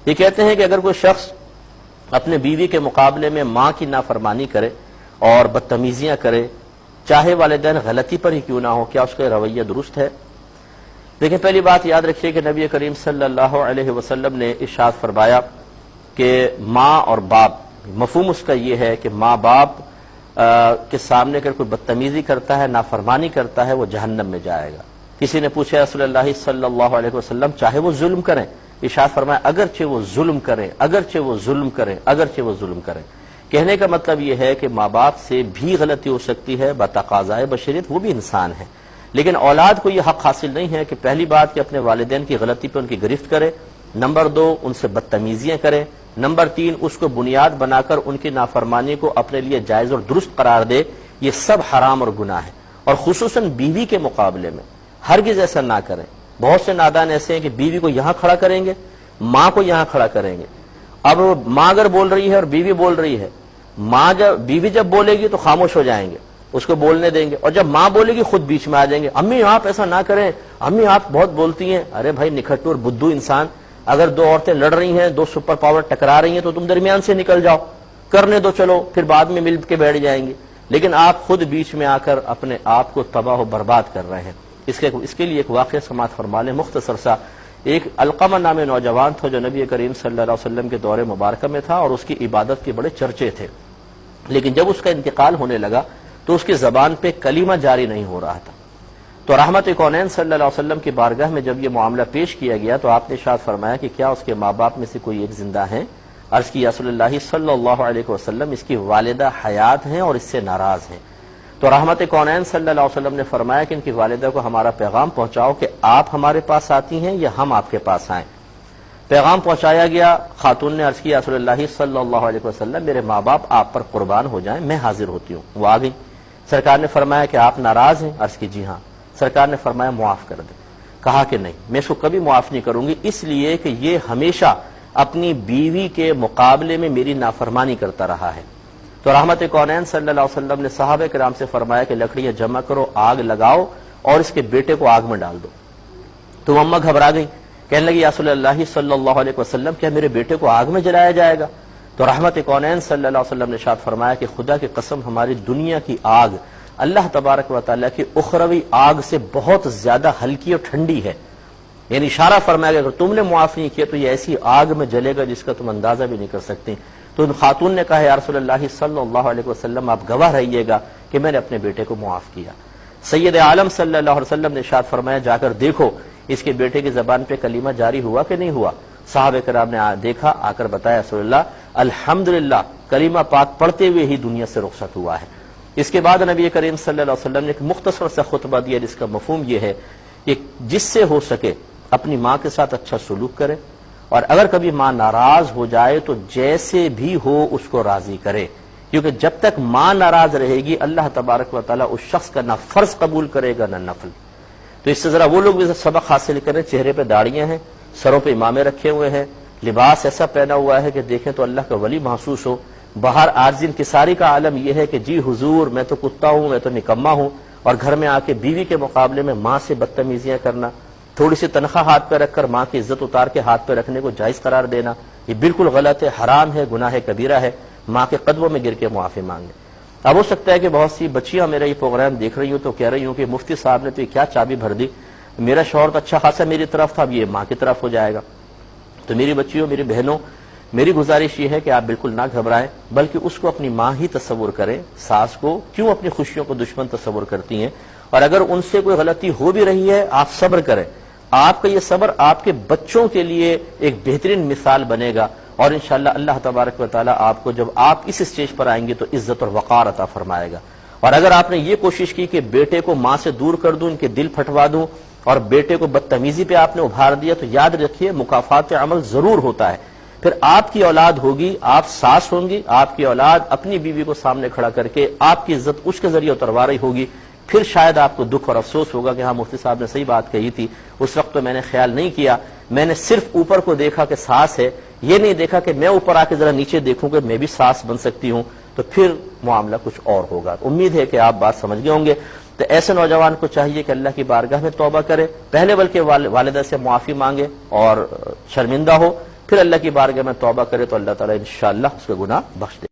یہ کہتے ہیں کہ اگر کوئی شخص اپنے بیوی کے مقابلے میں ماں کی نافرمانی کرے اور بدتمیزیاں کرے، چاہے والدین غلطی پر ہی کیوں نہ ہو، کیا اس کا رویہ درست ہے؟ دیکھیں، پہلی بات یاد رکھیے کہ نبی کریم صلی اللہ علیہ وسلم نے ارشاد فرمایا کہ ماں اور باپ، مفہوم اس کا یہ ہے کہ ماں باپ کے سامنے اگر کوئی بدتمیزی کرتا ہے، نافرمانی کرتا ہے، وہ جہنم میں جائے گا۔ کسی نے پوچھا رسول اللہ صلی اللہ علیہ وسلم چاہے وہ ظلم کریں؟ ارشاد فرمایا اگرچہ وہ ظلم کریں، اگرچہ وہ ظلم کریں، اگرچہ وہ ظلم کریں۔ کہنے کا مطلب یہ ہے کہ ماں باپ سے بھی غلطی ہو سکتی ہے، بتقاضائے بشریت، وہ بھی انسان ہے، لیکن اولاد کو یہ حق حاصل نہیں ہے کہ پہلی بات کہ اپنے والدین کی غلطی پہ ان کی گرفت کرے، نمبر 2 ان سے بدتمیزیاں کرے، نمبر 3 اس کو بنیاد بنا کر ان کی نافرمانی کو اپنے لیے جائز اور درست قرار دے۔ یہ سب حرام اور گناہ ہے، اور خصوصاً بیوی کے مقابلے میں ہرگز ایسا نہ کریں۔ بہت سے نادان ایسے ہیں کہ بیوی کو یہاں کھڑا کریں گے، ماں کو یہاں کھڑا کریں گے۔ اب ماں اگر بول رہی ہے اور بیوی بول رہی ہے، بیوی جب بولے گی تو خاموش ہو جائیں گے، اس کو بولنے دیں گے، اور جب ماں بولے گی خود بیچ میں آ جائیں گے، امی آپ ایسا نہ کریں، امی آپ بہت بولتی ہیں۔ ارے بھائی نکھٹو اور بدھو انسان، اگر 2 عورتیں لڑ رہی ہیں، 2 سپر پاور ٹکرا رہی ہیں تو تم درمیان سے نکل جاؤ، کرنے دو، چلو پھر بعد میں مل کے بیٹھ جائیں گے، لیکن آپ خود بیچ میں آ کر اپنے آپ کو تباہ و برباد کر رہے ہیں۔ اس کے لیے ایک واقعہ سماعت فرما لیں مختصر سا۔ ایک علقمہ نامی نوجوان تھا جو نبی کریم صلی اللہ علیہ وسلم کے دور مبارکہ میں تھا، اور اس کی عبادت کے بڑے چرچے تھے، لیکن جب اس کا انتقال ہونے لگا تو اس کی زبان پہ کلمہ جاری نہیں ہو رہا تھا۔ تو رحمت کونین صلی اللہ علیہ وسلم کی بارگاہ میں جب یہ معاملہ پیش کیا گیا تو آپ نے ارشاد فرمایا کہ کیا اس کے ماں باپ میں سے کوئی ایک زندہ ہے؟ عرض کی یا رسول اللہ صلی اللہ علیہ وسلم اس کی والدہ حیات ہیں اور اس سے ناراض ہیں۔ تو رحمت کونین صلی اللہ علیہ وسلم نے فرمایا کہ ان کی والدہ کو ہمارا پیغام پہنچاؤ کہ آپ ہمارے پاس آتی ہیں یا ہم آپ کے پاس آئیں۔ پیغام پہنچایا گیا۔ خاتون نے عرض کیا رسول اللہ صلی اللہ علیہ وسلم میرے ماں باپ آپ پر قربان ہو جائیں، میں حاضر ہوتی ہوں۔ وہ آ گئی۔ سرکار نے فرمایا کہ آپ ناراض ہیں؟ عرض کی جی ہاں۔ سرکار نے فرمایا معاف کر دیں۔ کہا کہ نہیں، میں اس کو کبھی معاف نہیں کروں گی، اس لیے کہ یہ ہمیشہ اپنی بیوی کے مقابلے میں میری نافرمانی کرتا رہا ہے۔ تو رحمت کونین صلی اللہ علیہ وسلم نے صحابہ کرام سے فرمایا کہ لکڑیاں جمع کرو، آگ لگاؤ اور اس کے بیٹے کو آگ میں ڈال دو۔ تو اماں گھبرا گئی، کہنے لگی یا رسول اللہ صلی اللہ علیہ وسلم کیا میرے بیٹے کو آگ میں جلایا جائے گا؟ تو رحمت کونین صلی اللہ علیہ وسلم نے ارشاد فرمایا کہ خدا کی قسم ہماری دنیا کی آگ اللہ تبارک و تعالیٰ کی اخروی آگ سے بہت زیادہ ہلکی اور ٹھنڈی ہے۔ یعنی اشارہ فرمایا کہ اگر تم نے معاف نہیں کیا تو یہ ایسی آگ میں جلے گا جس کا تم اندازہ بھی نہیں کر سکتے۔ تو ان خاتون نے کہا یا رسول اللہ صلی اللہ علیہ وسلم آپ گواہ رہیے گا کہ میں نے اپنے بیٹے کو معاف کیا۔ سید عالم صلی اللہ علیہ وسلم نے ارشاد فرمایا جا کر دیکھو اس کے بیٹے کی زبان پہ کلمہ جاری ہوا کہ نہیں ہوا؟ صحابہ کرام نے دیکھا، آ کر بتایا رسول اللہ الحمدللہ کلمہ پاک پڑھتے ہوئے ہی دنیا سے رخصت ہوا ہے۔ اس کے بعد نبی کریم صلی اللہ علیہ وسلم نے ایک مختصر سا خطبہ دیا جس کا مفہوم یہ ہے کہ جس سے ہو سکے اپنی ماں کے ساتھ اچھا سلوک کرے، اور اگر کبھی ماں ناراض ہو جائے تو جیسے بھی ہو اس کو راضی کرے، کیونکہ جب تک ماں ناراض رہے گی اللہ تبارک و تعالیٰ اس شخص کا نہ فرض قبول کرے گا نہ نفل۔ تو اس سے ذرا وہ لوگ بھی سبق حاصل کریں، چہرے پہ داڑیاں ہیں، سروں پہ امامے رکھے ہوئے ہیں، لباس ایسا پہنا ہوا ہے کہ دیکھیں تو اللہ کا ولی محسوس ہو، باہر عارض انکساری کا عالم یہ ہے کہ جی حضور میں تو کتا ہوں، میں تو نکما ہوں، اور گھر میں آ کے بیوی کے مقابلے میں ماں سے بدتمیزیاں کرنا، تھوڑی سی تنخواہ ہاتھ پہ رکھ کر ماں کی عزت اتار کے ہاتھ پہ رکھنے کو جائز قرار دینا، یہ بالکل غلط ہے، حرام ہے، گناہ کبیرہ ہے۔ ماں کے قدموں میں گر کے معافی مانگے۔ اب ہو سکتا ہے کہ بہت سی بچیاں میرا یہ پروگرام دیکھ رہی ہوں تو کہہ رہی ہوں کہ مفتی صاحب نے تو یہ کیا چابی بھر دی، میرا شوہر تو اچھا خاصا میری طرف تھا، اب یہ ماں کی طرف ہو جائے گا۔ تو میری بچیوں، میری بہنوں، میری گزارش یہ ہے کہ آپ بالکل نہ گھبرائیں، بلکہ اس کو اپنی ماں ہی تصور کریں۔ ساس کو کیوں اپنی خوشیوں کو دشمن تصور کرتی ہیں؟ اور اگر ان سے کوئی غلطی ہو بھی رہی ہے آپ صبر کریں، آپ کا یہ صبر آپ کے بچوں کے لیے ایک بہترین مثال بنے گا، اور انشاءاللہ اللہ تبارک و تعالیٰ آپ کو جب آپ اس اسٹیج پر آئیں گے تو عزت اور وقار عطا فرمائے گا۔ اور اگر آپ نے یہ کوشش کی کہ بیٹے کو ماں سے دور کر دوں، ان کے دل پھٹوا دوں، اور بیٹے کو بدتمیزی پہ آپ نے ابھار دیا، تو یاد رکھیے مکافات عمل ضرور ہوتا ہے۔ پھر آپ کی اولاد ہوگی، آپ ساس ہوں گی، آپ کی اولاد اپنی بیوی کو سامنے کھڑا کر کے آپ کی عزت اس کے ذریعے اتروا رہی ہوگی، پھر شاید آپ کو دکھ اور افسوس ہوگا کہ ہاں مفتی صاحب نے صحیح بات کہی تھی، اس وقت تو میں نے خیال نہیں کیا، میں نے صرف اوپر کو دیکھا کہ ساس ہے، یہ نہیں دیکھا کہ میں اوپر آ کے ذرا نیچے دیکھوں کہ میں بھی ساس بن سکتی ہوں، تو پھر معاملہ کچھ اور ہوگا۔ امید ہے کہ آپ بات سمجھ گئے ہوں گے۔ تو ایسے نوجوان کو چاہیے کہ اللہ کی بارگاہ میں توبہ کرے، پہلے بلکہ والدہ سے معافی مانگے اور شرمندہ ہو، پھر اللہ کی بارگاہ میں توبہ کرے تو اللہ تعالیٰ انشاءاللہ اس کے گناہ بخش دے۔